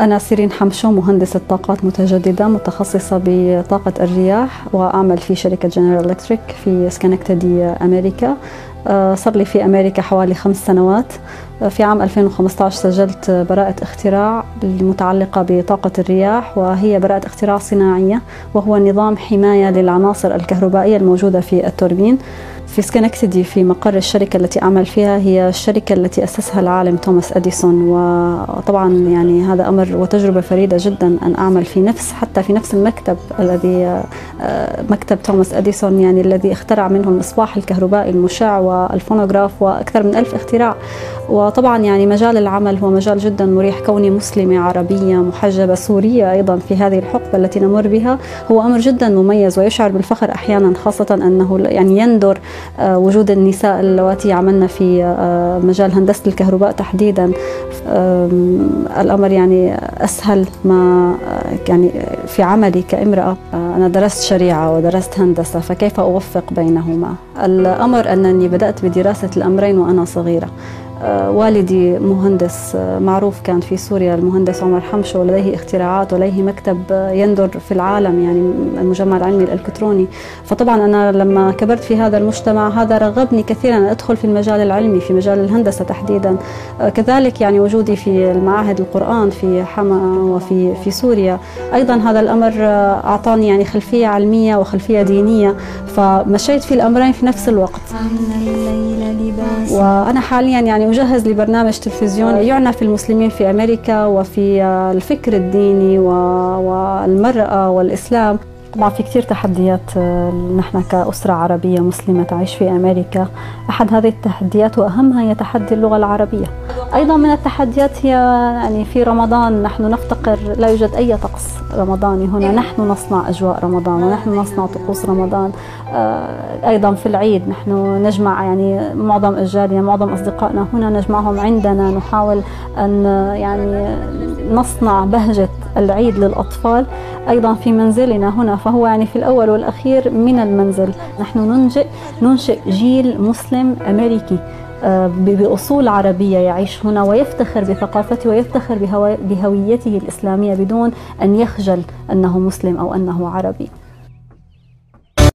أنا سيرين حمشو، مهندسة طاقات متجددة متخصصة بطاقة الرياح، وأعمل في شركة جنرال إلكتريك في سكنكتدي أمريكا. صار لي في أمريكا حوالي 5 سنوات. في عام 2015 سجلت براءة اختراع المتعلقة بطاقة الرياح، وهي براءة اختراع صناعية، وهو نظام حماية للعناصر الكهربائية الموجودة في التوربين. في سكنكتدي في مقر الشركة التي أعمل فيها، هي الشركة التي أسسها العالم توماس أديسون، وطبعا يعني هذا أمر وتجربة فريدة جدا أن أعمل حتى في نفس المكتب الذي مكتب توماس أديسون، يعني الذي اخترع منه المصباح الكهربائي المشع والفونوغراف وأكثر من 1000 اختراع. وطبعا يعني مجال العمل هو مجال جدا مريح، كوني مسلمة عربية محجبة سورية أيضا في هذه الحقبة التي نمر بها، هو أمر جدا مميز ويشعر بالفخر أحيانا، خاصة أنه يعني يندر وجود النساء اللواتي يعملن في مجال هندسة الكهرباء تحديدا. الأمر يعني أسهل ما يعني في عملي كامرأة. أنا درست شريعة ودرست هندسة، فكيف أوفق بينهما؟ الأمر أنني بدأت بدراسة الأمرين وأنا صغيرة. والدي مهندس معروف كان في سوريا، المهندس عمر حمشو، لديه اختراعات ولديه مكتب يندر في العالم، يعني المجمع العلمي الإلكتروني. فطبعا أنا لما كبرت في هذا المجتمع هذا رغبني كثيرا أن أدخل في المجال العلمي، في مجال الهندسة تحديدا. كذلك يعني وجودي في المعاهد القرآن في حما وفي سوريا أيضا هذا الأمر أعطاني يعني خلفية علمية وخلفية دينية، فمشيت في الأمرين في نفس الوقت. وأنا حاليا يعني أجهز لبرنامج تلفزيوني يعنى في المسلمين في أمريكا وفي الفكر الديني والمرأة والإسلام. طبعا في كثير تحديات نحن كأسرة عربية مسلمة تعيش في أمريكا. أحد هذه التحديات وأهمها هي تحدي اللغة العربية. أيضا من التحديات هي يعني في رمضان نحن نفتقر، لا يوجد أي طقس رمضاني هنا، نحن نصنع أجواء رمضان ونحن نصنع طقوس رمضان. أيضا في العيد نحن نجمع يعني معظم الجالية، معظم أصدقائنا هنا نجمعهم عندنا، نحاول أن يعني نصنع بهجة العيد للأطفال أيضا في منزلنا هنا. فهو يعني في الأول والأخير من المنزل. نحن ننشئ جيل مسلم أمريكي بأصول عربية يعيش هنا ويفتخر بثقافته ويفتخر بهويته الإسلامية بدون أن يخجل أنه مسلم أو أنه عربي.